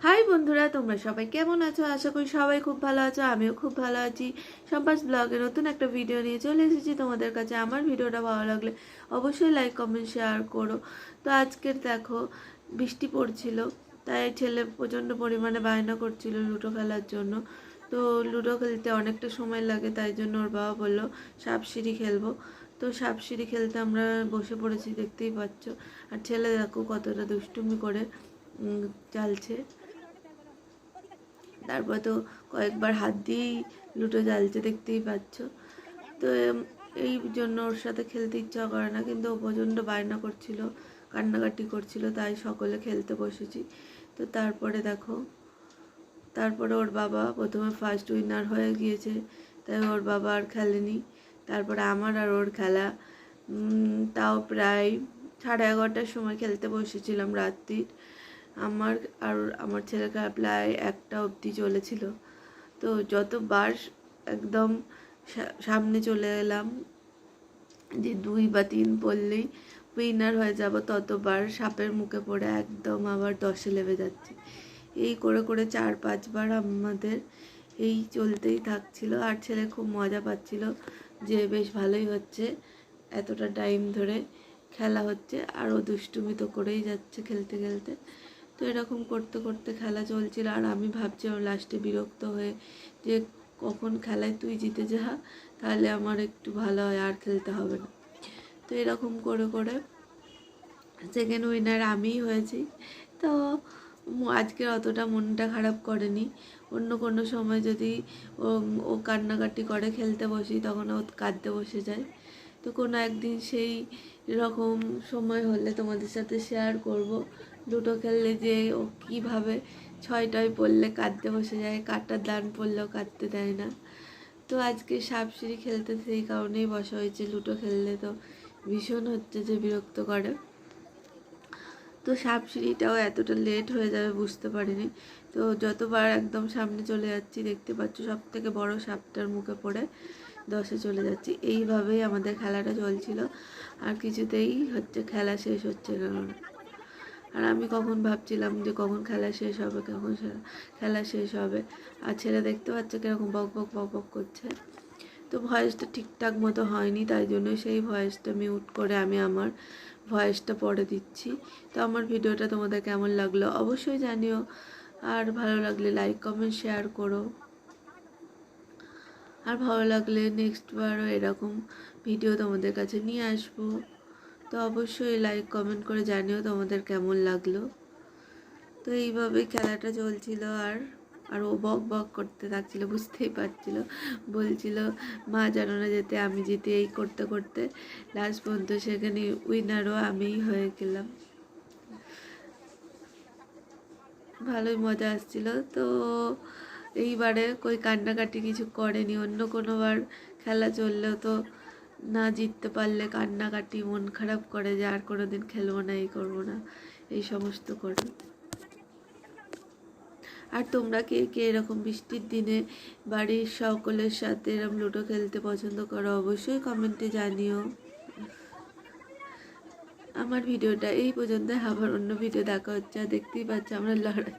High বন্ধুরা, তোমরা সবাই কেমন আছো? আশা করি সবাই খুব ভালো আছো। আমিও খুব ভালো আছি। সম্পাস ব্লগে নতুন একটা ভিডিও নিয়ে চলে এসেছি তোমাদের কাছে। আমার ভিডিওটা ভালো লাগলে অবশ্যই লাইক কমেন্ট শেয়ার করো। তো আজকের দেখো বৃষ্টি পড়ছিল, তাই ছেলে প্রচণ্ড পরিমাণে বায়না করছিল লুডো খেলার জন্য। তো লুডো খেলতে অনেকটা সময় লাগে, তাই জন্য ওর বাবা বললো সাপ সিঁড়ি খেলবো। তো সাপ সিঁড়ি খেলতে আমরা বসে পড়েছি, দেখতেই পাচ্ছ। আর ছেলে দেখো কতটা দুষ্টুমি করে চালছে। তারপর তো কয়েকবার হাত দিয়েই লুডো জ্বালছে, দেখতেই পাচ্ছ। তো এই জন্য ওর সাথে খেলতে ইচ্ছা করে না, কিন্তু ও প্রচণ্ড বায়না করছিল, কান্নাকাটি করছিল, তাই সকলে খেলতে বসেছি। তো তারপরে ওর বাবা প্রথমে ফার্স্ট উইনার হয়ে গিয়েছে, তাই ওর বাবা আর খেলেনি। তারপরে আমার আর ওর খেলা, তাও প্রায় 11:30টার সময় খেলতে বসেছিলাম রাত্রির। আমার আর আমার ছেলেকে প্রায় 1টা অবধি চলেছিল। তো যতবার একদম সামনে চলে এলাম যে 2 বা 3 পড়লেই উইনার হয়ে যাব, ততবার সাপের মুখে পড়ে একদম আবার 10-এ লেবে যাচ্ছি। এই করে করে 4-5 বার আমাদের এই চলতেই থাকছিল। আর ছেলে খুব মজা পাচ্ছিল যে বেশ ভালোই হচ্ছে, এতটা টাইম ধরে খেলা হচ্ছে আর ও দুষ্টুমি তো করেই যাচ্ছে খেলতে খেলতে। তো এরকম করতে করতে খেলা চলছিল, আর আমি ভাবছিলাম লাস্টে বিরক্ত হয়ে যে কখন খেলায় তুই জিতে যা, তাহলে আমার একটু ভালো হয়, আর খেলতে হবে না। তো এরকম করে করে সেকেন্ড উইনার আমিই হয়েছি। তো আজকে অতটা মনটা খারাপ করেনি। অন্য কোনো সময় যদি ও কান্নাকাটি করে খেলতে বসি, তখন ও কাঁদতে বসে যায়। তো কোনো একদিন সেই রকম সময় হলে তোমাদের সাথে শেয়ার করব লুডো খেললে যে ও কীভাবে 6টায় পড়লে কাঁদতে বসে যায়, কাটার দান পড়লেও কাঁদতে দেয় না। তো আজকে সাপ সিঁড়ি খেলতে সেই কারণেই বসা হয়েছে। লুডো খেললে তো ভীষণ হচ্ছে যে বিরক্ত করে। তো সাপ সিঁড়িটাও এতটা লেট হয়ে যাবে বুঝতে পারিনি। তো যতবার একদম সামনে চলে যাচ্ছি, দেখতে পাচ্ছ সব থেকে বড় সাপটার মুখে পড়ে 10-এ চলে যাচ্ছি। এইভাবেই আমাদের খেলাটা চলছিল, আর কিছুতেই খেলা শেষ হচ্ছে না। আর আমি কখন ভাবছিলাম যে কখন খেলা শেষ হবে, কখন খেলা শেষ হবে। আর ছেলে দেখতে পাচ্ছে কীরকম বক বক বক বক করছে। তো ভয়েসটা ঠিকঠাক মতো হয়নি, তাই জন্য সেই ভয়েসটা মিউট করে আমি আমার ভয়েসটা পরে দিচ্ছি। তো আমার ভিডিওটা তোমাদের কেমন লাগলো অবশ্যই জানিও, আর ভালো লাগলে লাইক কমেন্ট শেয়ার করো। আর ভালো লাগলে নেক্সটবারও এরকম ভিডিও তোমাদের কাছে নিয়ে আসবো। তো অবশ্যই লাইক কমেন্ট করে জানিও তোমাদের কেমন লাগলো। তো এইভাবেই খেলাটা চলছিল, আর ও বক বক করতে থাকছিল, বুঝতেই পারছিল। বলছিল মা জানো না যেতে, আমি জিতে। এই করতে করতে লাস্ট পর্যন্ত সেখানে উইনারও আমিই হয়ে গেলাম। ভালোই মজা আসছিল। তো এইবারে কই কান্নাকাটি কিছু করেনি। অন্য কোনোবার খেলা চললেও তো না জিততে পারলে কান্নাকাটি, মন খারাপ করে যে আর কোনো দিন খেলবো না, এই করবো না, এই সমস্ত করে। আর তোমরা কে কে এরকম বৃষ্টির দিনে বাড়ির সকলের সাথে এরকম লুডো খেলতে পছন্দ করো অবশ্যই কমেন্টে জানিও। আমার ভিডিওটা এই পর্যন্ত, আবার অন্য ভিডিও দেখা হচ্ছে। দেখতেই পাচ্ছ আমরা লড়াই